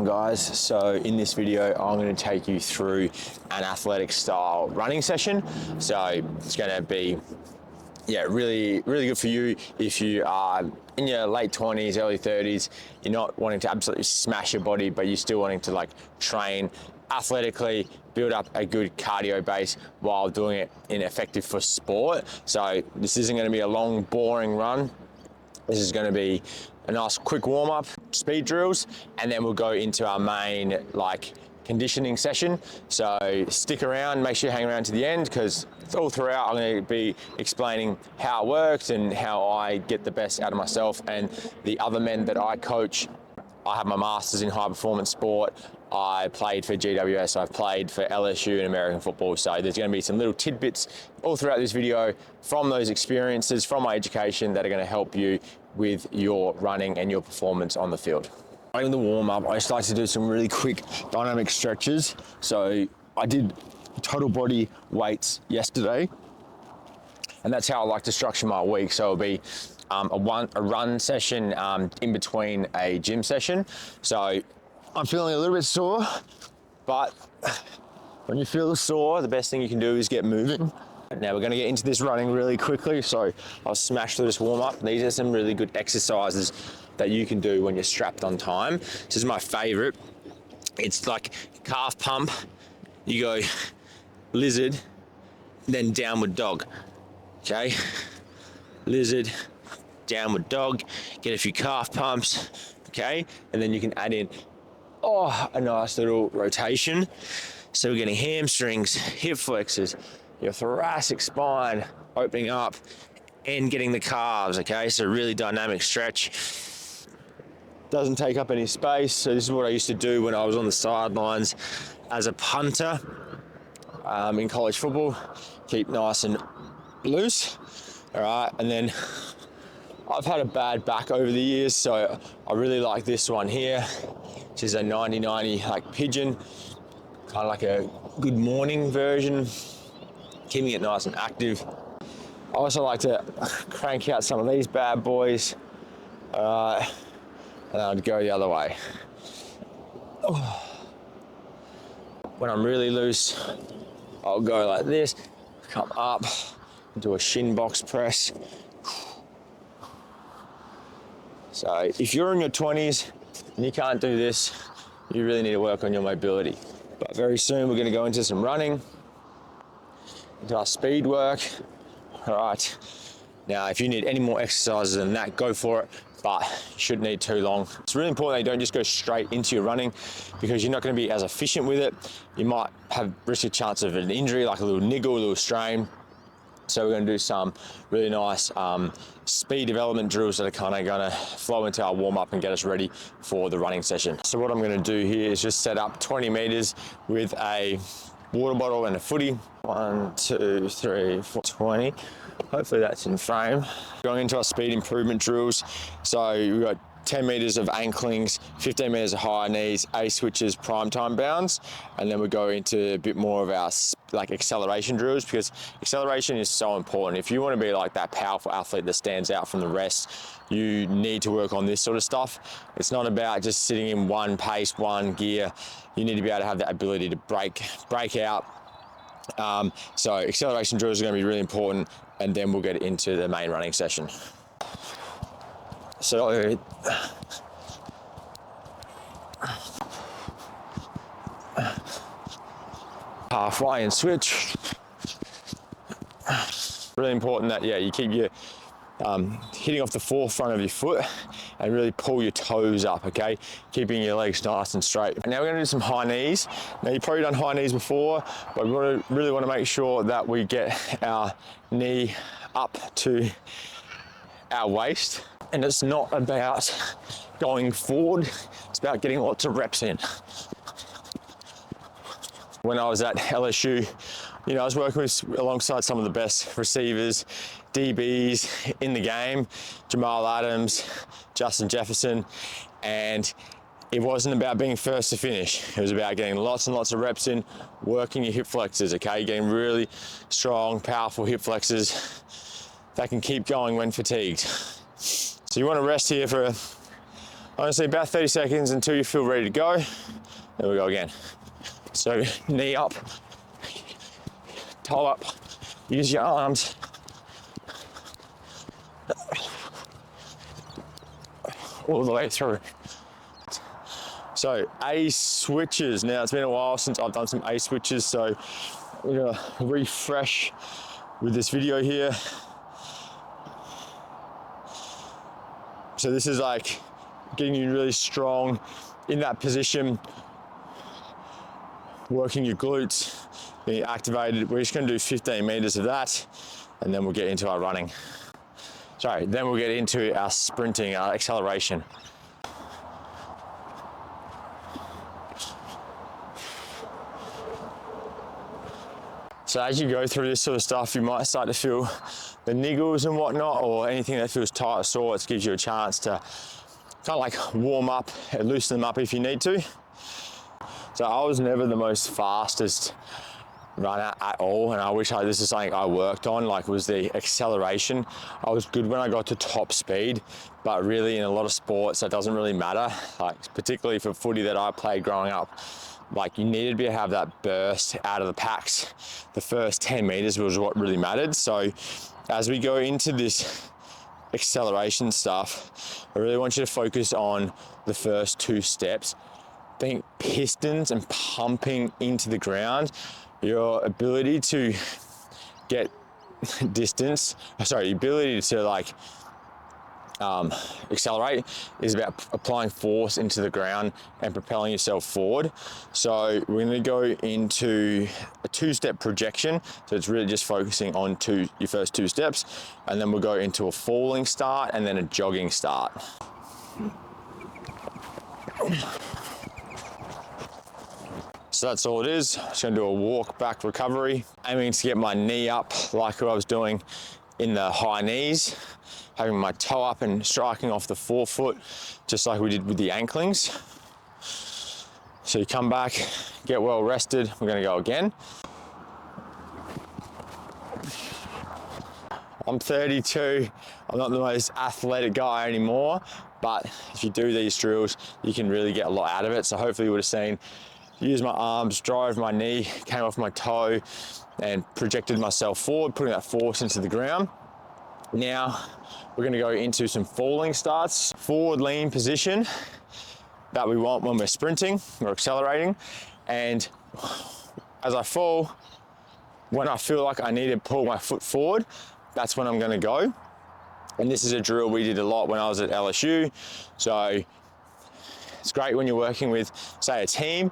on, guys? So in this video I'm going to take you through an athletic style running session. So it's going to be really good for you if you are in your late 20s, early 30s. You're not wanting to absolutely smash your body, but you're still wanting to like train athletically, build up a good cardio base while doing it in effective for sport. So this isn't going to be a long, boring run. This is going to be a nice quick warm-up, speed drills, and then we'll go into our main conditioning session. So stick around, make sure you hang around to the end, because all throughout I'm going to be explaining how it works and how I get the best out of myself and the other men that I coach. I have my master's in high performance sport. I played for GWS, I've played for LSU in American football. So there's going to be some little tidbits all throughout this video from those experiences, from my education, that are going to help you with your running and your performance on the field. In the warm-up, I just like to do some really quick dynamic stretches. So I did total body weights yesterday, and that's how I like to structure my week. So it'll be a run session in between a gym session. So I'm feeling a little bit sore, but when you feel sore, the best thing you can do is get moving. Now we're going to get into this running really quickly, so I'll smash through this warm-up. These are some really good exercises that you can do when you're strapped on time. This is my favorite. It's like calf pump. You go lizard, then downward dog. Okay, lizard, downward dog. Get a few calf pumps. Okay, and then you can add in a nice little rotation. So we're getting hamstrings, hip flexors, your thoracic spine opening up, and getting the calves. Okay, so really dynamic stretch. Doesn't take up any space. So this is what I used to do when I was on the sidelines as a punter in college football. Keep nice and loose. All right, and then I've had a bad back over the years, so I really like this one here, which is a 90-90 like pigeon, kind of like a good morning version, keeping it nice and active. I also like to crank out some of these bad boys. And I'd go the other way. When I'm really loose, I'll go like this, come up, do a shin box press. So if you're in your 20s and you can't do this, you really need to work on your mobility. But very soon we're going to go into some running, into our speed work. All right. Now, if you need any more exercises than that, go for it, but you shouldn't need too long. It's really important that you don't just go straight into your running, because you're not going to be as efficient with it. You might have risk a chance of an injury, like a little niggle, a little strain. So we're going to do some really nice speed development drills that are kind of going to flow into our warm-up and get us ready for the running session. So what I'm going to do here is just set up 20 meters with a water bottle and a footy. 1, 2, 3, 4, 20. Hopefully that's in frame. Going into our speed improvement drills. So we've got 10 meters of anklings, 15 meters of high knees, A switches, prime time bounds, and then we go into a bit more of our acceleration drills, because acceleration is so important. If you want to be like that powerful athlete that stands out from the rest, you need to work on this sort of stuff. It's not about just sitting in one pace, one gear. You need to be able to have the ability to break out. So acceleration drills are going to be really important, and then we'll get into the main running session. So halfway and switch. Really important that you keep your hitting off the forefront of your foot and really pull your toes up, okay? Keeping your legs nice and straight. And now we're gonna do some high knees. Now you've probably done high knees before, but we really wanna make sure that we get our knee up to our waist. And it's not about going forward, it's about getting lots of reps in. When I was at LSU, I was working alongside some of the best receivers, DBs in the game, Jamal Adams, Justin Jefferson, and it wasn't about being first to finish. It was about getting lots and lots of reps in, working your hip flexors, okay? Getting really strong, powerful hip flexors that can keep going when fatigued. So you want to rest here for Honestly, about 30 seconds until you feel ready to go. There we go again. So knee up, toe up, use your arms. All the way through. So A switches. Now it's been a while since I've done some A switches, so we're gonna refresh with this video here. So this is like getting you really strong in that position, working your glutes, being activated. We're just gonna do 15 meters of that, and then we'll get into our running. Sorry, then we'll get into our sprinting, our acceleration. So as you go through this sort of stuff, you might start to feel the niggles and whatnot, or anything that feels tight or sore. It gives you a chance to kind of like warm up and loosen them up if you need to. So I was never the most fastest runner at all, and I wish this is something I worked on, like was the acceleration. I was good when I got to top speed, but really in a lot of sports that doesn't really matter, like particularly for footy that I played growing up. Like you needed to be able to have that burst out of the packs. The first 10 meters was what really mattered. So as we go into this acceleration stuff, I really want you to focus on the first 2 steps. Think pistons and pumping into the ground. Your ability to get distance, sorry, the ability to like accelerate is about applying force into the ground and propelling yourself forward. So we're going to go into a 2-step projection. So it's really just focusing on your first 2 steps, and then we'll go into a falling start and then a jogging start. So that's all it is. Just gonna do a walk back recovery, aiming to get my knee up like what I was doing in the high knees, having my toe up and striking off the forefoot, just like we did with the anklings. So you come back, get well rested. We're gonna go again. I'm 32, I'm not the most athletic guy anymore, but if you do these drills, you can really get a lot out of it. So hopefully you would have seen, use my arms, drove my knee, came off my toe, and projected myself forward, putting that force into the ground. Now, we're gonna go into some falling starts, forward lean position that we want when we're sprinting or accelerating. And as I fall, when I feel like I need to pull my foot forward, that's when I'm gonna go. And this is a drill we did a lot when I was at LSU. So it's great when you're working with, say, a team.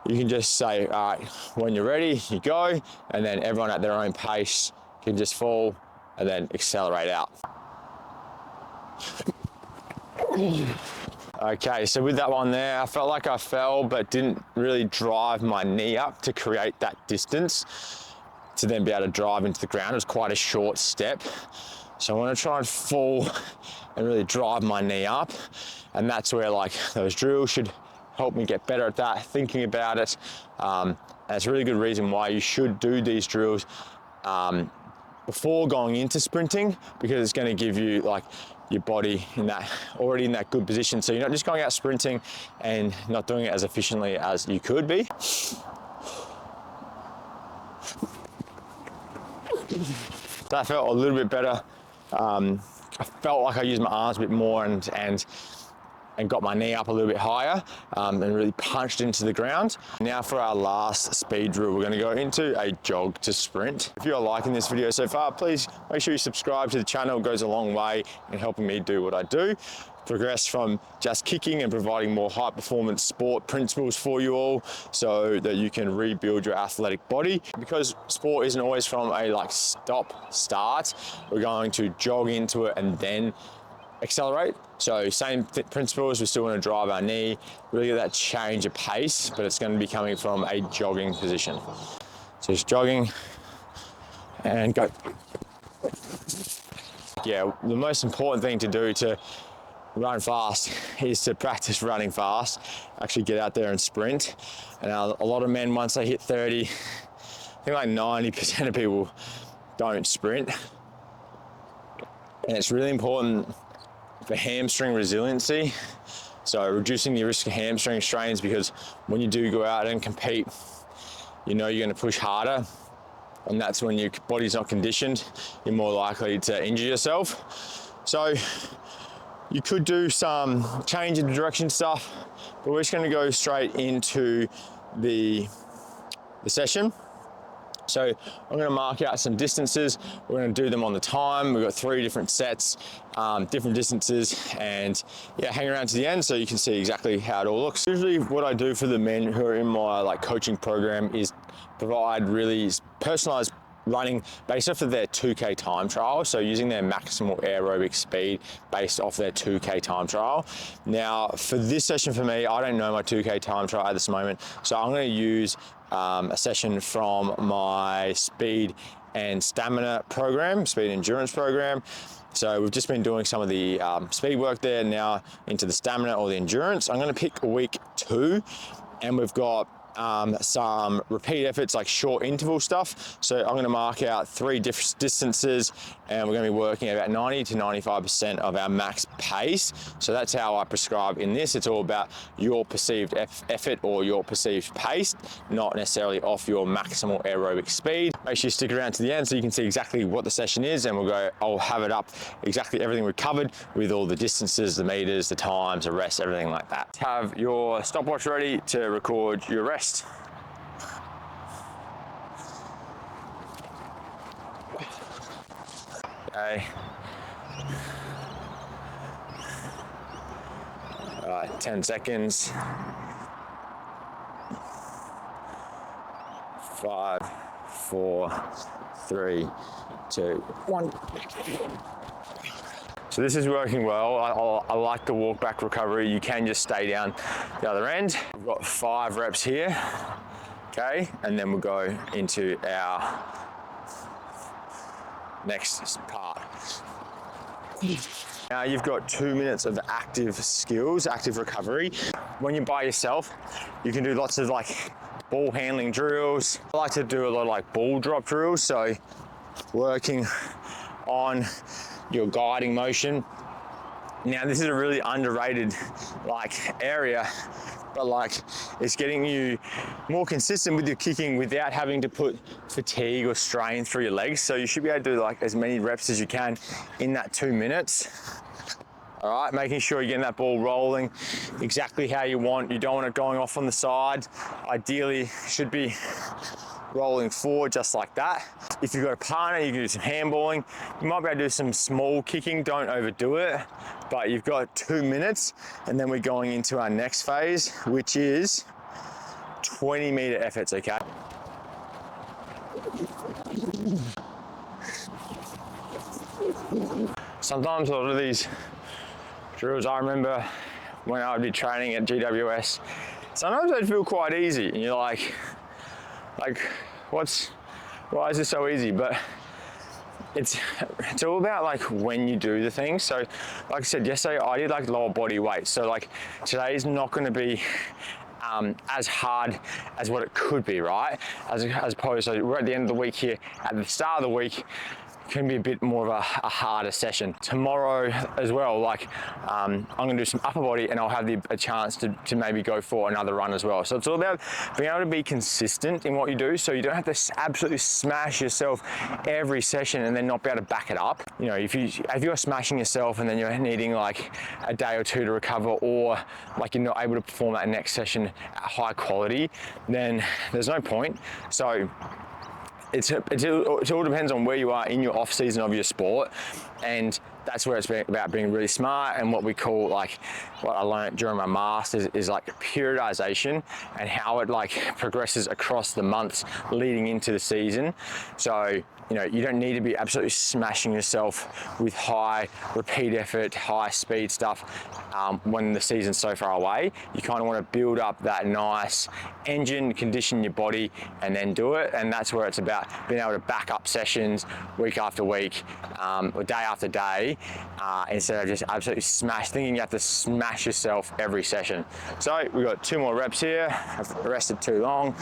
You can just say, all right, when you're ready, you go, and then everyone at their own pace can just fall and then accelerate out. Okay, so with that one there, I felt like I fell, but didn't really drive my knee up to create that distance to then be able to drive into the ground. It was quite a short step. So I want to try and fall and really drive my knee up. And that's where like those drills should help me get better at that, thinking about it. And it's a really good reason why you should do these drills before going into sprinting, because it's going to give you like your body already in that good position. So you're not just going out sprinting and not doing it as efficiently as you could be. That felt a little bit better. I felt like I used my arms a bit more and got my knee up a little bit higher and really punched into the ground. Now for our last speed drill, we're gonna go into a jog to sprint. If you're liking this video so far, please make sure you subscribe to the channel. It goes a long way in helping me do what I do. Progress from just kicking and providing more high performance sport principles for you all so that you can rebuild your athletic body. Because sport isn't always from a like stop start, we're going to jog into it and then accelerate. So same principles, we still want to drive our knee, really get that change of pace, but it's going to be coming from a jogging position. So just jogging and go. Yeah, the most important thing to do to run fast is to practice running fast, actually get out there and sprint. And a lot of men, once they hit 30, I think like 90% of people don't sprint. And it's really important for hamstring resiliency So reducing the risk of hamstring strains, because when you do go out and compete, you know you're going to push harder, and that's when your body's not conditioned, you're more likely to injure yourself. So you could do some change in direction stuff, but we're just going to go straight into the session. So I'm going to mark out some distances. We're going to do them on the time. We've got 3 different sets, different distances, and yeah, hang around to the end so you can see exactly how it all looks. Usually what I do for the men who are in my coaching program is provide really personalized running based off of their 2K time trial, so using their maximal aerobic speed based off their 2K time trial. Now for this session for me, I don't know my 2K time trial at this moment, so I'm going to use a session from my speed and stamina program, speed endurance program. So we've just been doing some of the speed work there, now into the stamina or the endurance. I'm going to pick week 2, and we've got some repeat efforts, like short interval stuff. So I'm going to mark out 3 different distances, and we're going to be working at about 90 to 95% of our max pace. So that's how I prescribe in this. It's all about your perceived effort or your perceived pace, not necessarily off your maximal aerobic speed. Make sure you stick around to the end so you can see exactly what the session is, and I'll have it up exactly everything we've covered with all the distances, the meters, the times, the rest, everything like that. Have your stopwatch ready to record your rest. Okay. All right, 10 seconds. 5, 4, 3, 2, 1. So this is working well. I like the walk back recovery. You can just stay down the other end. We've got 5 reps here, okay? And then we'll go into our next part. Now you've got 2 minutes of active skills, active recovery. When you're by yourself, you can do lots of ball handling drills. I like to do a lot of ball drop drills, so working on your guiding motion. Now this is a really underrated area, but it's getting you more consistent with your kicking without having to put fatigue or strain through your legs. So you should be able to do as many reps as you can in that 2 minutes. All right, making sure you're getting that ball rolling exactly how you want. You don't want it going off on the side. Ideally, should be rolling forward just like that. If you've got a partner, you can do some handballing. You might be able to do some small kicking, don't overdo it, but you've got 2 minutes, and then we're going into our next phase, which is 20-meter efforts, okay? Sometimes a lot of these drills, I remember when I would be training at GWS, sometimes they'd feel quite easy, and you're like, why is this so easy? But it's all about when you do the things. So like I said yesterday, I did lower body weight. So today's not going to be as hard as what it could be, right? As opposed to, we're at the end of the week here. At the start of the week, can be a bit more of a harder session. Tomorrow as well, I'm gonna do some upper body, and I'll have a chance to maybe go for another run as well. So it's all about being able to be consistent in what you do, so you don't have to absolutely smash yourself every session and then not be able to back it up. You know, if you're smashing yourself and then you're needing a day or 2 to recover, or you're not able to perform that next session at high quality, then there's no point. So it all depends on where you are in your off season of your sport, and that's where it's about being really smart. And what we call what I learned during my masters is periodization, and how it progresses across the months leading into the season. So you don't need to be absolutely smashing yourself with high repeat effort, high speed stuff when the season's so far away. You kind of want to build up that nice engine, condition your body, and then do it. And that's where it's about being able to back up sessions week after week, or day after day, day instead of just absolutely thinking you have to smash yourself every session. So we've got 2 more reps here. I've rested too long.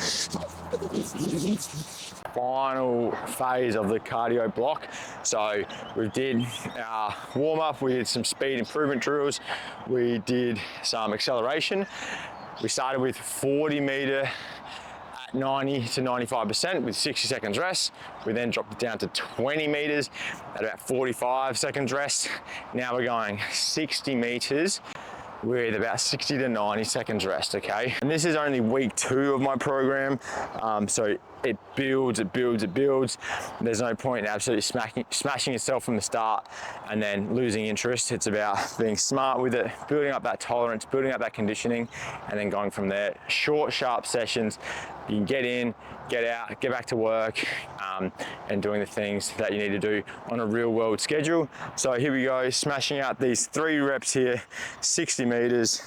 Final phase of the cardio block. So we did our warm up, we did some speed improvement drills, we did some acceleration. We started with 40 meter at 90 to 95% with 60 seconds rest. We then dropped it down to 20 meters at about 45 seconds rest. Now we're going 60 meters with about 60 to 90 seconds rest, okay? And this is only week 2 of my program, so it builds. There's no point in absolutely smashing yourself from the start and then losing interest. It's about being smart with it, building up that tolerance, building up that conditioning, and then going from there. Short, sharp sessions. You can get in, get out, get back to work, and doing the things that you need to do on a real world schedule. So here we go, smashing out these 3 reps here, 60 meters.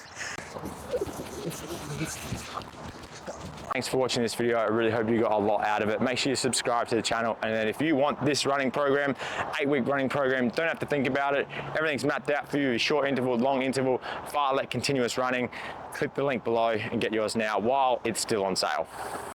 Thanks for watching this video. I really hope you got a lot out of it. Make sure you subscribe to the channel. And then if you want this running program, 8-week running program, don't have to think about it. Everything's mapped out for you. Short interval, long interval, fartlek, continuous running. Click the link below and get yours now while it's still on sale.